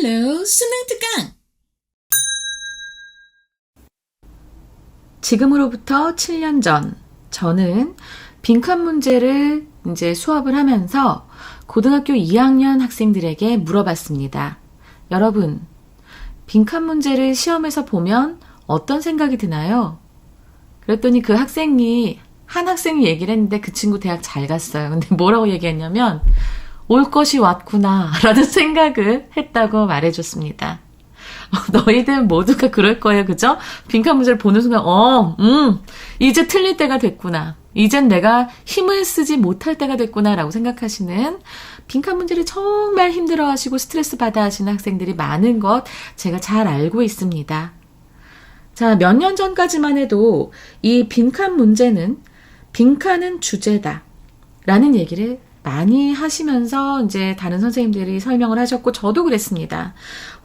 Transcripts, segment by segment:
헬로 수능 특강! 지금으로부터 7년 전, 저는 빈칸 문제를 이제 수업을 하면서 고등학교 2학년 학생들에게 물어봤습니다. 여러분, 빈칸 문제를 시험에서 보면 어떤 생각이 드나요? 그랬더니 한 학생이 얘기를 했는데 그 친구 대학 잘 갔어요. 근데 뭐라고 얘기했냐면, 올 것이 왔구나 라는 생각을 했다고 말해줬습니다. 너희들 모두가 그럴 거예요. 그죠? 빈칸 문제를 보는 순간 이제 틀릴 때가 됐구나. 이젠 내가 힘을 쓰지 못할 때가 됐구나 라고 생각하시는, 빈칸 문제를 정말 힘들어하시고 스트레스 받아 하시는 학생들이 많은 것 제가 잘 알고 있습니다. 자, 몇 년 전까지만 해도 이 빈칸 문제는 빈칸은 주제다 라는 얘기를 많이 하시면서 이제 다른 선생님들이 설명을 하셨고, 저도 그랬습니다.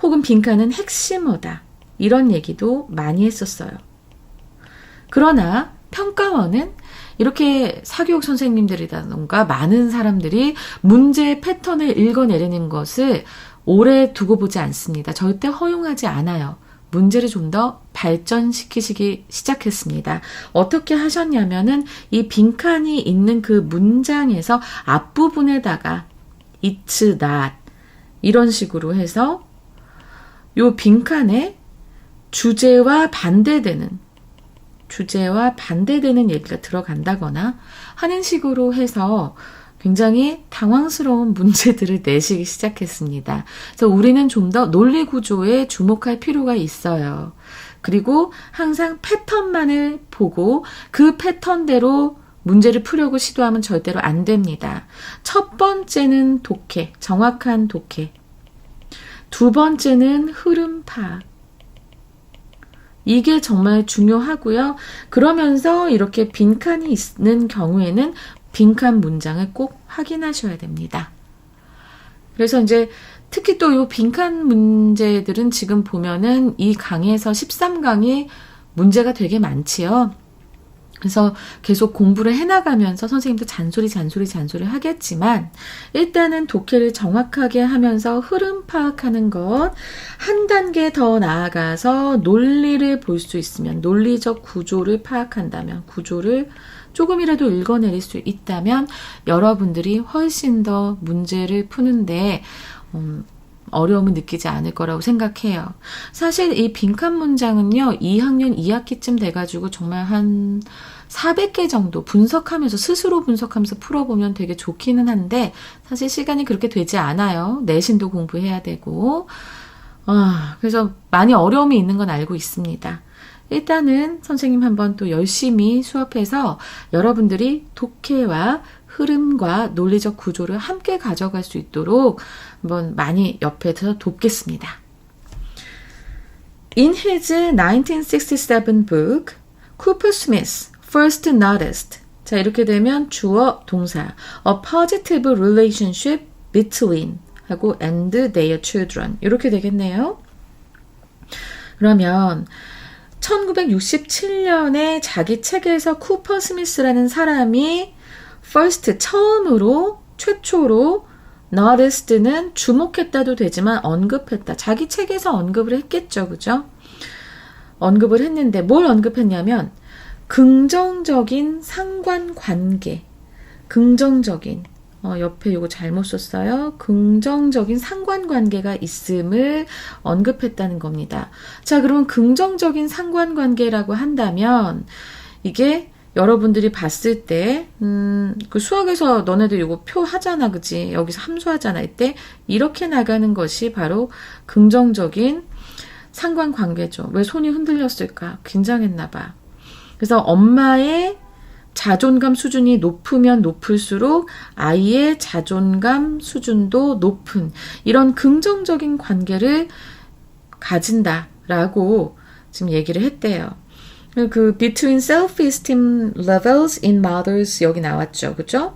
혹은 빈칸은 핵심어다, 이런 얘기도 많이 했었어요. 그러나 평가원은 이렇게 사교육 선생님들이라던가 많은 사람들이 문제의 패턴을 읽어내리는 것을 오래 두고 보지 않습니다. 절대 허용하지 않아요. 문제를 좀 더 발전시키시기 시작했습니다. 어떻게 하셨냐면은 이 빈칸이 있는 그 문장에서 앞부분에다가 it's not 이런 식으로 해서 요 빈칸에 주제와 반대되는 얘기가 들어간다거나 하는 식으로 해서 굉장히 당황스러운 문제들을 내시기 시작했습니다. 그래서 우리는 좀 더 논리 구조에 주목할 필요가 있어요. 그리고 항상 패턴만을 보고 그 패턴대로 문제를 풀려고 시도하면 절대로 안 됩니다. 첫 번째는 독해, 정확한 독해. 두 번째는 흐름 파악. 이게 정말 중요하고요. 그러면서 이렇게 빈칸이 있는 경우에는 빈칸 문장을 꼭 확인하셔야 됩니다. 그래서 이제 특히 또 이 빈칸 문제들은 지금 보면은 이 강에서 13강이 문제가 되게 많지요. 그래서 계속 공부를 해나가면서 선생님도 잔소리 하겠지만, 일단은 독해를 정확하게 하면서 흐름 파악하는 것, 한 단계 더 나아가서 논리를 볼 수 있으면, 논리적 구조를 파악한다면, 구조를 조금이라도 읽어내릴 수 있다면 여러분들이 훨씬 더 문제를 푸는데 어려움을 느끼지 않을 거라고 생각해요. 사실 이 빈칸 문장은요, 2학년 2학기쯤 돼가지고 정말 한 400개 정도 스스로 분석하면서 풀어보면 되게 좋기는 한데, 사실 시간이 그렇게 되지 않아요. 내신도 공부해야 되고. 그래서 많이 어려움이 있는 건 알고 있습니다. 일단은 선생님 한번 또 열심히 수업해서 여러분들이 독해와 흐름과 논리적 구조를 함께 가져갈 수 있도록 한번 많이 옆에서 돕겠습니다. In his 1967 book, Cooper Smith first noticed. 자, 이렇게 되면 주어, 동사, a positive relationship between 하고 and their children. 이렇게 되겠네요. 그러면 1967년에 자기 책에서 쿠퍼 스미스라는 사람이 first, 최초로 noticed는 주목했다도 되지만 언급했다. 자기 책에서 언급을 했겠죠. 그죠? 언급을 했는데 뭘 언급했냐면 긍정적인 상관관계. 옆에 이거 잘못 썼어요. 긍정적인 상관관계가 있음을 언급했다는 겁니다. 자, 그러면 긍정적인 상관관계라고 한다면 이게 여러분들이 봤을 때 그 수학에서 너네들 이거 표 하잖아, 그지? 여기서 함수 하잖아. 이때 이렇게 나가는 것이 바로 긍정적인 상관관계죠. 왜 손이 흔들렸을까? 긴장했나 봐. 그래서 엄마의 자존감 수준이 높으면 높을수록 아이의 자존감 수준도 높은 이런 긍정적인 관계를 가진다라고 지금 얘기를 했대요. 그 between self-esteem levels in mothers 여기 나왔죠. 그죠?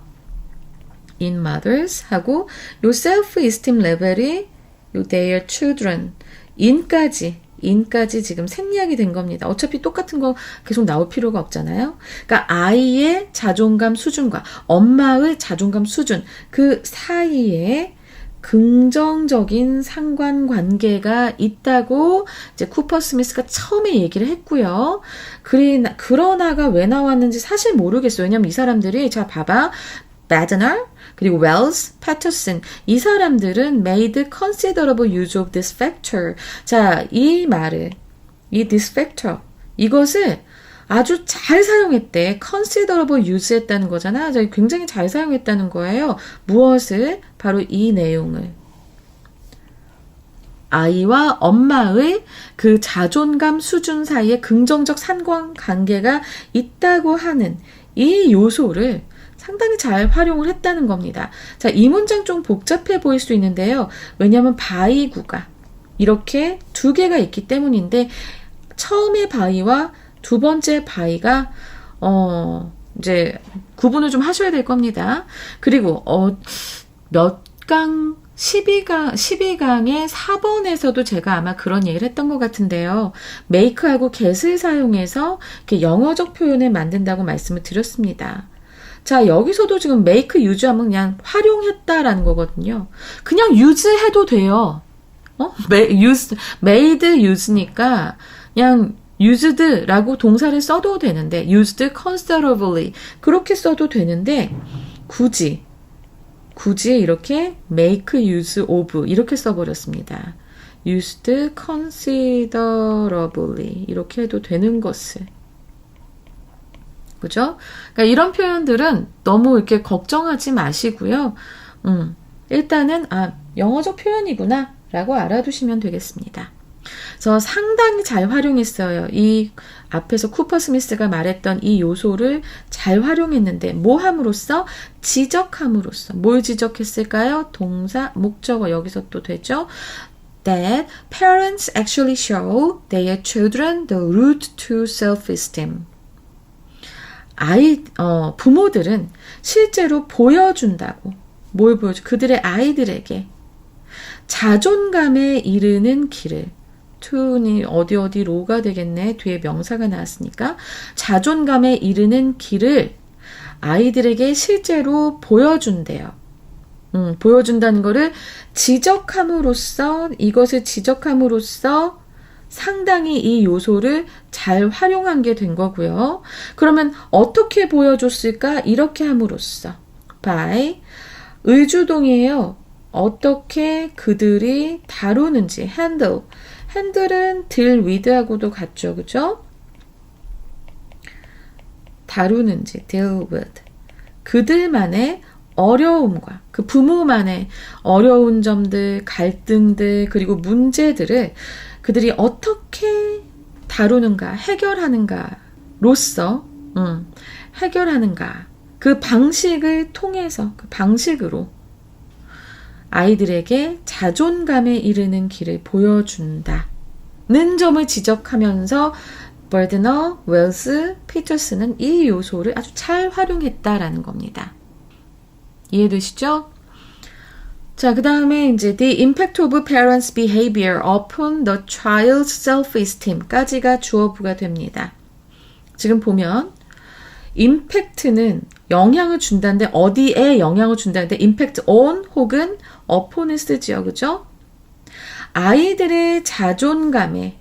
in mothers 하고 요 self-esteem 레벨이 요 their children 인까지 지금 생략이 된 겁니다. 어차피 똑같은 거 계속 나올 필요가 없잖아요. 그러니까 아이의 자존감 수준과 엄마의 자존감 수준 그 사이에 긍정적인 상관관계가 있다고 이제 쿠퍼 스미스가 처음에 얘기를 했고요. 그러나가 왜 나왔는지 사실 모르겠어요. 왜냐면 이 사람들이 자 봐봐. 바드너 그리고 웰스, 패터슨 이 사람들은 made considerable use of this factor. 자, 이 말을 이 this factor 이것을 아주 잘 사용했대. considerable use했다는 거잖아. 굉장히 잘 사용했다는 거예요. 무엇을? 바로 이 내용을. 아이와 엄마의 그 자존감 수준 사이에 긍정적 상관관계가 있다고 하는 이 요소를 상당히 잘 활용을 했다는 겁니다. 자, 이 문장 좀 복잡해 보일 수 있는데요. 왜냐하면 바이구가 이렇게 두 개가 있기 때문인데 처음에 바이와 두 번째 바이가 이제 구분을 좀 하셔야 될 겁니다. 그리고 몇 강 12강의 4번에서도 제가 아마 그런 얘기를 했던 것 같은데요. make하고 get을 사용해서 이렇게 영어적 표현을 만든다고 말씀을 드렸습니다. 자, 여기서도 지금 make use하면 그냥 활용했다라는 거거든요. 그냥 use 해도 돼요. made use니까 그냥 used라고 동사를 써도 되는데 used considerably 그렇게 써도 되는데 굳이 이렇게 make use of 이렇게 써버렸습니다. used considerably 이렇게 해도 되는 것을 그죠? 그러니까 이런 표현들은 너무 이렇게 걱정하지 마시고요. 일단은 영어적 표현이구나 라고 알아두시면 되겠습니다. 그래서 상당히 잘 활용했어요. 이 앞에서 쿠퍼 스미스가 말했던 이 요소를 잘 활용했는데 뭐 함으로써? 지적함으로써. 뭘 지적했을까요? 동사, 목적어 여기서 또 되죠. That parents actually show their children the route to self-esteem. 부모들은 실제로 보여준다고. 뭘 보여줘? 그들의 아이들에게 자존감에 이르는 길을 to니 어디로가 되겠네. 뒤에 명사가 나왔으니까 자존감에 이르는 길을 아이들에게 실제로 보여준대요. 보여준다는 거를 이것을 지적함으로써 상당히 이 요소를 잘 활용한 게 된 거고요. 그러면 어떻게 보여줬을까? 이렇게 함으로써 by 의주동이에요. 어떻게 그들이 다루는지 handle은 deal with하고도 같죠. 그죠? 다루는지 deal with 그들만의 어려움과 그 부모만의 어려운 점들, 갈등들 그리고 문제들을 그들이 어떻게 다루는가, 해결하는가로서 해결하는가 그 방식을 통해서 그 방식으로 아이들에게 자존감에 이르는 길을 보여준다는 점을 지적하면서 버드너, 웰스, 피터슨은 이 요소를 아주 잘 활용했다라는 겁니다. 이해되시죠? 자, 그 다음에 이제 the impact of parents' behavior upon the child's self-esteem까지가 주어부가 됩니다. 지금 보면 impact는 영향을 준다는데 어디에 영향을 준다는데 impact on 혹은 upon을 쓰지요. 그죠? 아이들의 자존감에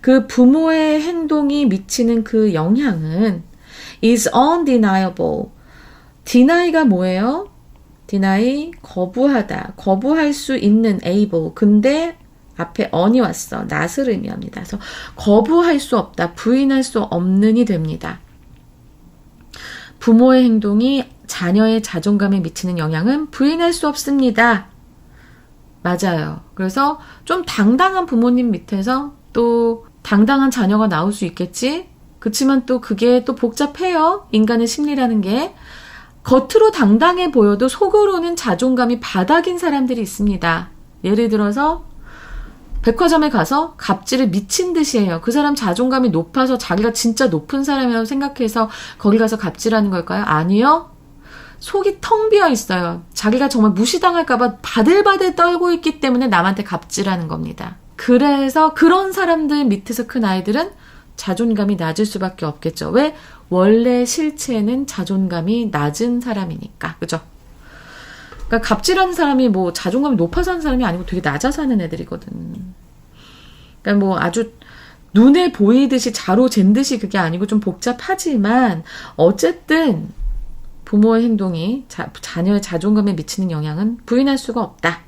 그 부모의 행동이 미치는 그 영향은 is undeniable. deny가 뭐예요? deny, 거부하다. 거부할 수 있는 able. 근데 앞에 on이 왔어. not을 의미합니다. 그래서 거부할 수 없다. 부인할 수 없는이 됩니다. 부모의 행동이 자녀의 자존감에 미치는 영향은 부인할 수 없습니다. 맞아요. 그래서 좀 당당한 부모님 밑에서 또 당당한 자녀가 나올 수 있겠지? 그치만 또 그게 또 복잡해요. 인간의 심리라는 게. 겉으로 당당해 보여도 속으로는 자존감이 바닥인 사람들이 있습니다. 예를 들어서 백화점에 가서 갑질을 미친 듯이 해요. 그 사람 자존감이 높아서 자기가 진짜 높은 사람이라고 생각해서 거기 가서 갑질하는 걸까요? 아니요. 속이 텅 비어 있어요. 자기가 정말 무시당할까봐 바들바들 떨고 있기 때문에 남한테 갑질하는 겁니다. 그래서 그런 사람들 밑에서 큰 아이들은 자존감이 낮을 수밖에 없겠죠. 왜? 원래 실체는 자존감이 낮은 사람이니까. 그죠? 그러니까 갑질하는 사람이 뭐 자존감이 높아서 하는 사람이 아니고 되게 낮아서 하는 애들이거든. 그러니까 뭐 아주 눈에 보이듯이 자로 잰 듯이 그게 아니고 좀 복잡하지만 어쨌든 부모의 행동이 자녀의 자존감에 미치는 영향은 부인할 수가 없다.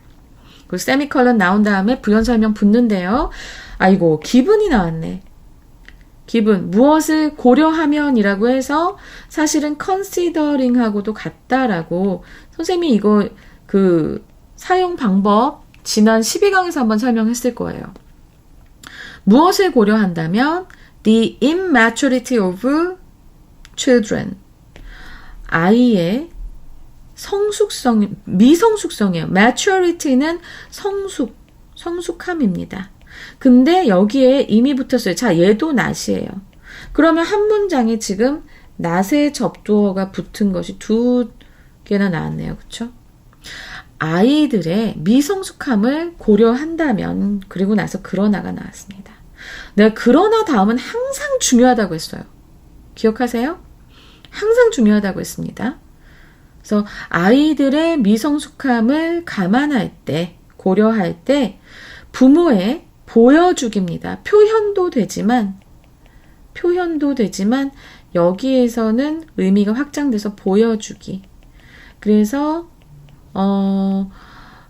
그리고 세미컬론 나온 다음에 부연 설명 붙는데요. 아이고, 기분이 나왔네. 기분, 무엇을 고려하면이라고 해서 사실은 considering하고도 같다라고 선생님이 이거 그 사용 방법 지난 12강에서 한번 설명했을 거예요. 무엇을 고려한다면 the immaturity of children, 아이의 성숙성, 미성숙성이에요. maturity는 성숙함입니다. 근데 여기에 이미 붙었어요. 자, 얘도 낫이에요. 그러면 한 문장에 지금 낫의 접두어가 붙은 것이 2개나 나왔네요. 그쵸? 아이들의 미성숙함을 고려한다면, 그리고 나서 그러나가 나왔습니다. 내가 그러나 다음은 항상 중요하다고 했어요. 기억하세요? 항상 중요하다고 했습니다. 그래서 아이들의 미성숙함을 감안할 때, 고려할 때 부모의 보여주기입니다. 표현도 되지만 여기에서는 의미가 확장돼서 보여주기. 그래서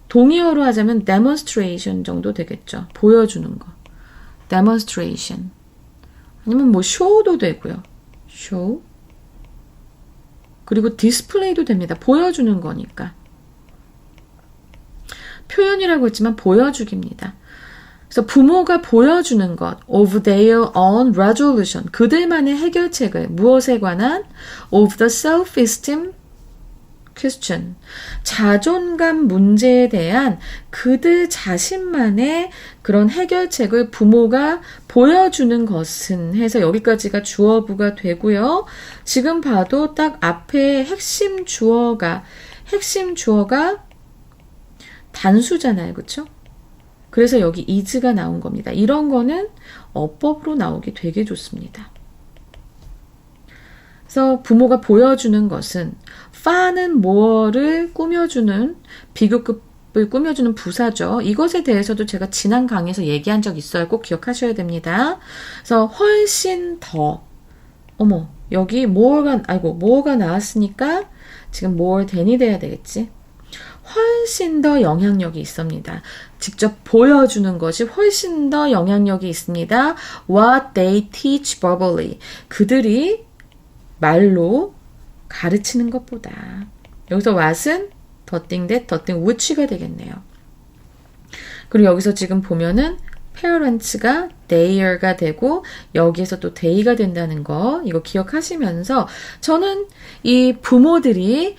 동의어로 하자면 demonstration 정도 되겠죠. 보여주는 거. demonstration. 아니면 뭐 show도 되고요. show. 그리고 display도 됩니다. 보여주는 거니까. 표현이라고 했지만 보여주기입니다. 그래서 부모가 보여주는 것, of their own resolution, 그들만의 해결책을, 무엇에 관한, of the self-esteem question, 자존감 문제에 대한 그들 자신만의 그런 해결책을 부모가 보여주는 것은 해서 여기까지가 주어부가 되고요. 지금 봐도 딱 앞에 핵심 주어가 단수잖아요. 그쵸? 그래서 여기 is가 나온 겁니다. 이런 거는 어법으로 나오기 되게 좋습니다. 그래서 부모가 보여주는 것은 파는 뭐를 꾸며주는 비교급을 꾸며주는 부사죠. 이것에 대해서도 제가 지난 강의에서 얘기한 적 있어요. 꼭 기억하셔야 됩니다. 그래서 훨씬 더 여기 more가 나왔으니까 지금 more than이 돼야 되겠지. 훨씬 더 영향력이 있습니다. 직접 보여주는 것이 훨씬 더 영향력이 있습니다. What they teach verbally. 그들이 말로 가르치는 것보다. 여기서 what은 the thing that, the thing which가 되겠네요. 그리고 여기서 지금 보면은 parents가 their가 되고 여기에서 또 they가 된다는 거 이거 기억하시면서 저는 이 부모들이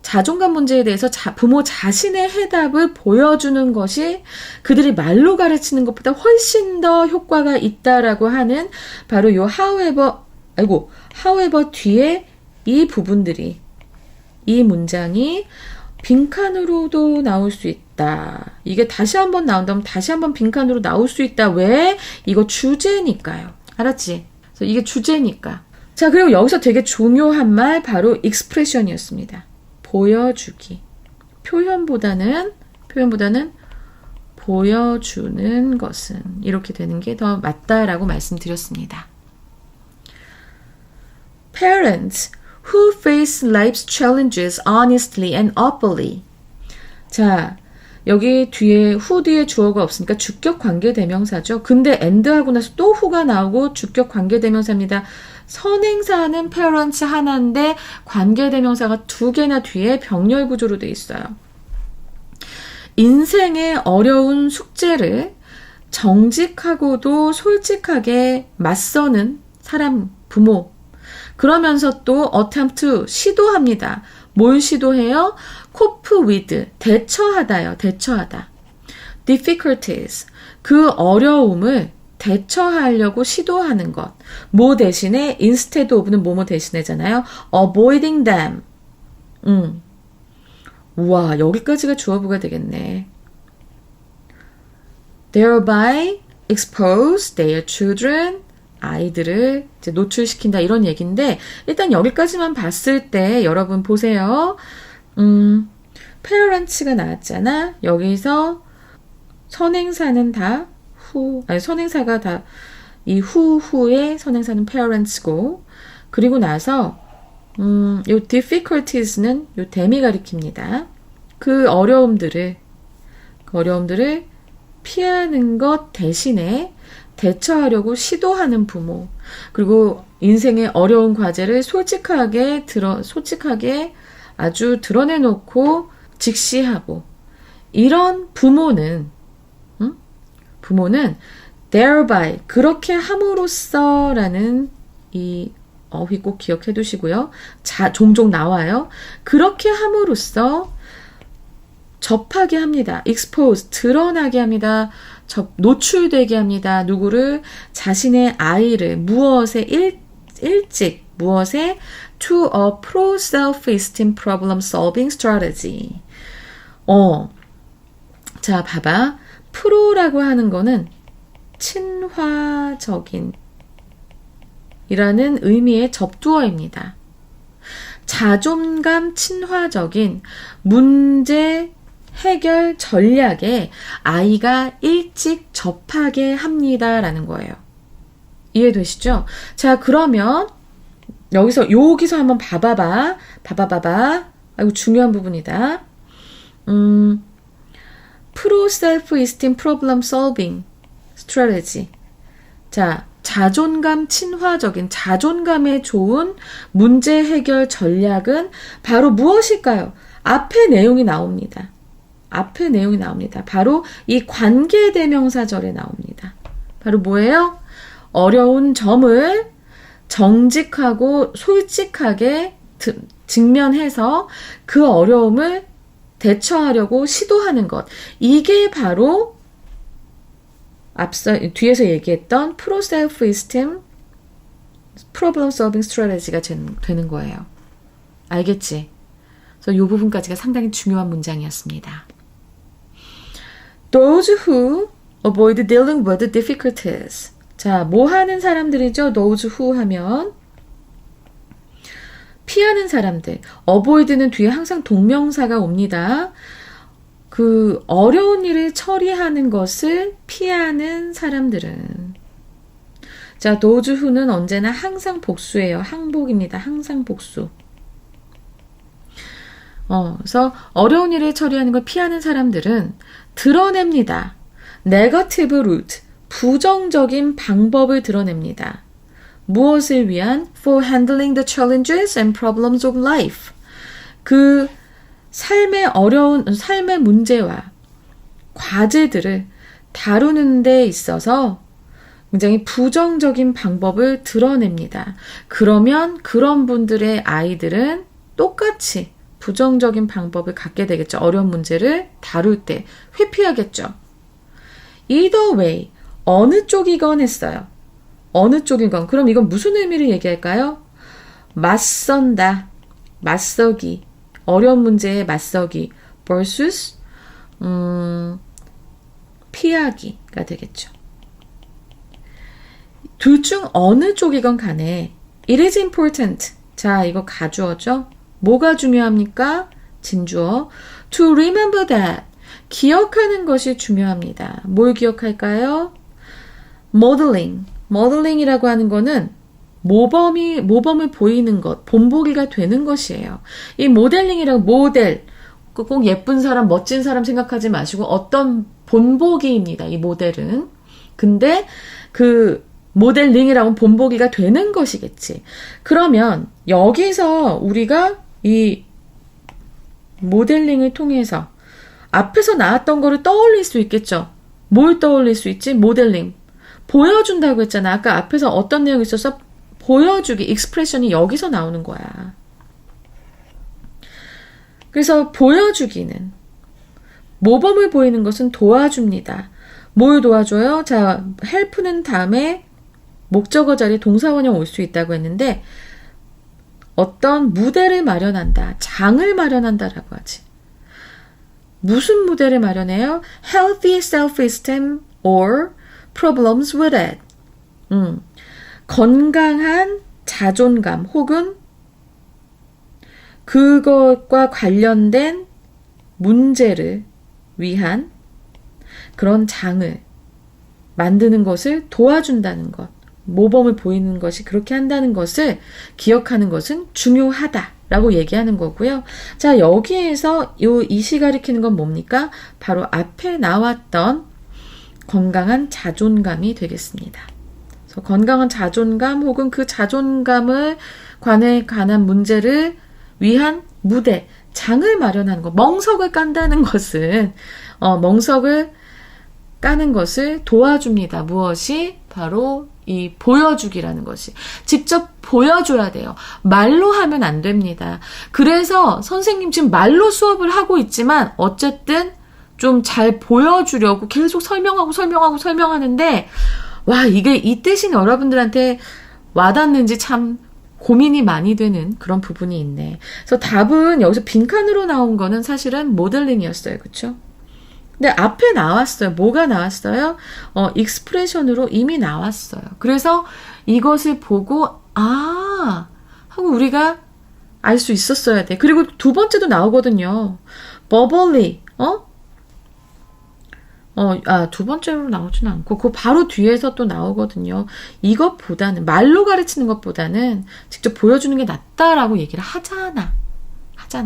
자존감 문제에 대해서 부모 자신의 해답을 보여주는 것이 그들이 말로 가르치는 것보다 훨씬 더 효과가 있다라고 하는 바로 요 however 뒤에 이 부분들이 이 문장이 빈칸으로도 나올 수 있다. 이게 다시 한번 나온다면 다시 한번 빈칸으로 나올 수 있다. 왜? 이거 주제니까요. 알았지? 그래서 이게 주제니까. 자, 그리고 여기서 되게 중요한 말 바로 expression이었습니다. 보여주기. 표현보다는 보여주는 것은 이렇게 되는 게 더 맞다라고 말씀드렸습니다. Parents who face life's challenges honestly and openly. 자, 여기 뒤에 who 뒤에 주어가 없으니까 주격 관계대명사죠. 근데 and하고 나서 또 who가 나오고 주격 관계대명사입니다. 선행사는 parents 하나인데 관계대명사가 2개나 뒤에 병렬 구조로 돼 있어요. 인생의 어려운 숙제를 정직하고도 솔직하게 맞서는 사람, 부모. 그러면서 또 attempt to, 시도합니다. 뭘 시도해요? cope with, 대처하다요. 대처하다. difficulties, 그 어려움을 대처하려고 시도하는 것. 뭐 대신에 instead of는 뭐뭐 대신에잖아요. avoiding them. 우와, 여기까지가 주어부가 되겠네. thereby expose their children. 아이들을 이제 노출시킨다 이런 얘기인데 일단 여기까지만 봤을 때 여러분 보세요. parents가 나왔잖아. 여기서 선행사는 다 선행사가 다 이 후의 선행사는 parents고, 그리고 나서 요 difficulties는 요 댐이 가리킵니다. 그 어려움들을 피하는 것 대신에 대처하려고 시도하는 부모, 그리고 인생의 어려운 과제를 솔직하게 아주 드러내놓고 직시하고, 이런 부모는 thereby, 그렇게 함으로써 라는 이 어휘 꼭 기억해 두시고요. 종종 나와요. 그렇게 함으로써 접하게 합니다. expose, 드러나게 합니다. 노출되게 합니다. 누구를? 자신의 아이를 무엇에 to a pro self-esteem problem solving strategy. 자, 봐봐. 프로라고 하는 거는 친화적인 이라는 의미의 접두어입니다. 자존감 친화적인 문제 해결 전략에 아이가 일찍 접하게 합니다라는 거예요. 이해되시죠? 자, 그러면 여기서 한번 봐봐봐. 아이고, 중요한 부분이다. Pro self-esteem problem solving strategy. 자, 자존감 친화적인, 자존감에 좋은 문제 해결 전략은 바로 무엇일까요? 앞에 내용이 나옵니다. 바로 이 관계대명사절에 나옵니다. 바로 뭐예요? 어려운 점을 정직하고 솔직하게 직면해서 그 어려움을 대처하려고 시도하는 것. 이게 바로 뒤에서 얘기했던 Pro Self-Esteem Problem Solving Strategy가 되는 거예요. 알겠지? 그래서 이 부분까지가 상당히 중요한 문장이었습니다. Those who avoid dealing with difficulties. 자, 뭐 하는 사람들이죠? Those who 하면 피하는 사람들. avoid는 뒤에 항상 동명사가 옵니다. 그 어려운 일을 처리하는 것을 피하는 사람들은. 자, those who는 언제나 항상 복수예요. 항복입니다. 항상 복수. 그래서 어려운 일을 처리하는 걸 피하는 사람들은 드러냅니다. negative route, 부정적인 방법을 드러냅니다. 무엇을 위한? For handling the challenges and problems of life. 그 삶의 문제와 과제들을 다루는 데 있어서 굉장히 부정적인 방법을 드러냅니다. 그러면 그런 분들의 아이들은 똑같이 부정적인 방법을 갖게 되겠죠. 어려운 문제를 다룰 때 회피하겠죠. Either way, 어느 쪽이건 했어요. 어느 쪽이건. 그럼 이건 무슨 의미를 얘기할까요? 맞선다, 맞서기, 어려운 문제에 맞서기 versus 피하기가 되겠죠. 둘 중 어느 쪽이건 간에 it is important. 자, 이거 가주어죠. 뭐가 중요합니까? 진주어. To remember that. 기억하는 것이 중요합니다. 뭘 기억할까요? modeling. modeling이라고 하는 거는 모범을 보이는 것, 본보기가 되는 것이에요. 이 모델링이라고 모델, 꼭 예쁜 사람, 멋진 사람 생각하지 마시고 어떤 본보기입니다. 이 모델은. 근데 그 모델링이라고 본보기가 되는 것이겠지. 그러면 여기서 우리가 이 모델링을 통해서 앞에서 나왔던 거를 떠올릴 수 있겠죠. 뭘 떠올릴 수 있지? 모델링. 보여준다고 했잖아. 아까 앞에서 어떤 내용이 있어서 보여주기, 익스프레션이 여기서 나오는 거야. 그래서 보여주기는 모범을 보이는 것은 도와줍니다. 뭘 도와줘요? 자, help는 다음에 목적어 자리에 동사원형 올 수 있다고 했는데 어떤 무대를 마련한다, 장을 마련한다라고 하지. 무슨 무대를 마련해요? Healthy self-esteem or problems with it. 건강한 자존감 혹은 그것과 관련된 문제를 위한 그런 장을 만드는 것을 도와준다는 것, 모범을 보이는 것이 그렇게 한다는 것을 기억하는 것은 중요하다라고 얘기하는 거고요. 자, 여기에서 이시 가리키는 건 뭡니까? 바로 앞에 나왔던 건강한 자존감이 되겠습니다. 그래서 건강한 자존감 혹은 그 자존감을 관한 문제를 위한 무대, 장을 마련하는 것, 멍석을 깐다는 것은 멍석을 까는 것을 도와줍니다. 무엇이? 바로 이 보여주기라는 것이. 직접 보여줘야 돼요. 말로 하면 안 됩니다. 그래서 선생님 지금 말로 수업을 하고 있지만 어쨌든 좀 잘 보여주려고 계속 설명하는데 와, 이게 이 뜻이 여러분들한테 와닿는지 참 고민이 많이 되는 그런 부분이 있네. 그래서 답은 여기서 빈칸으로 나온 거는 사실은 모델링이었어요. 그렇죠? 근데 앞에 나왔어요. 뭐가 나왔어요? 익스프레션으로 이미 나왔어요. 그래서 이것을 보고 하고 우리가 알 수 있었어야 돼. 그리고 두 번째도 나오거든요. bubbly, 두 번째로 나오진 않고 그 바로 뒤에서 또 나오거든요. 이것보다는 말로 가르치는 것보다는 직접 보여주는 게 낫다라고 얘기를 하잖아,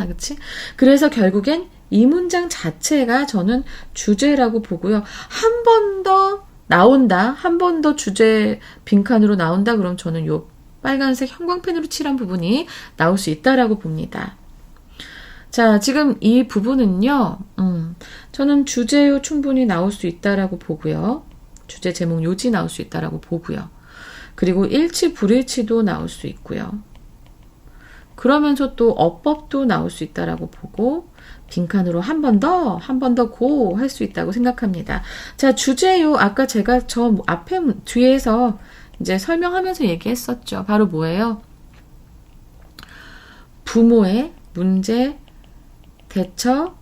그치? 그래서 결국엔 이 문장 자체가 저는 주제라고 보고요. 한 번 더 나온다, 한 번 더 주제 빈칸으로 나온다, 그럼 저는 요 빨간색 형광펜으로 칠한 부분이 나올 수 있다라고 봅니다. 자, 지금 이 부분은요, 저는 주제요 충분히 나올 수 있다라고 보고요. 주제 제목 요지 나올 수 있다라고 보고요. 그리고 일치, 불일치도 나올 수 있고요. 그러면서 또 어법도 나올 수 있다라고 보고, 빈칸으로 한 번 더 고 할 수 있다고 생각합니다. 자, 주제요. 아까 제가 저 앞에 뒤에서 이제 설명하면서 얘기했었죠. 바로 뭐예요? 부모의 문제 대처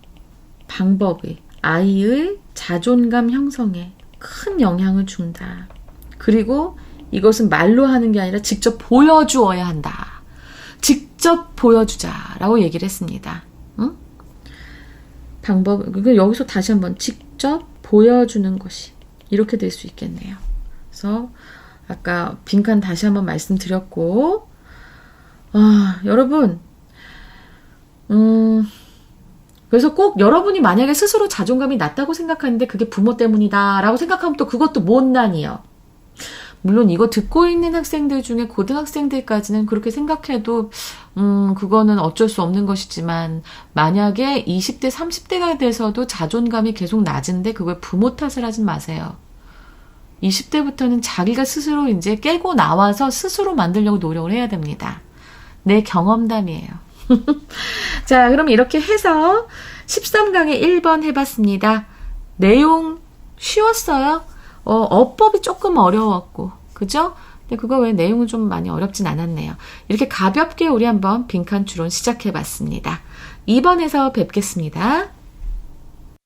방법이 아이의 자존감 형성에 큰 영향을 준다. 그리고 이것은 말로 하는 게 아니라 직접 보여주어야 한다. 직접 보여주자라고 얘기를 했습니다. 응? 방법, 여기서 다시 한번 직접 보여주는 것이 이렇게 될 수 있겠네요. 그래서 아까 빈칸 다시 한번 말씀드렸고, 여러분, 그래서 꼭 여러분이 만약에 스스로 자존감이 낮다고 생각하는데 그게 부모 때문이다 라고 생각하면 또 그것도 못난이요. 물론 이거 듣고 있는 학생들 중에 고등학생들까지는 그렇게 생각해도 그거는 어쩔 수 없는 것이지만 만약에 20대, 30대가 돼서도 자존감이 계속 낮은데 그걸 부모 탓을 하지 마세요. 20대부터는 자기가 스스로 이제 깨고 나와서 스스로 만들려고 노력을 해야 됩니다. 내 경험담이에요. 자, 그럼 이렇게 해서 13강의 1번 해봤습니다. 내용 쉬웠어요? 어법이 조금 어려웠고, 그죠? 근데 그거 외에 내용은 좀 많이 어렵진 않았네요. 이렇게 가볍게 우리 한번 빈칸 추론 시작해봤습니다. 2번에서 뵙겠습니다.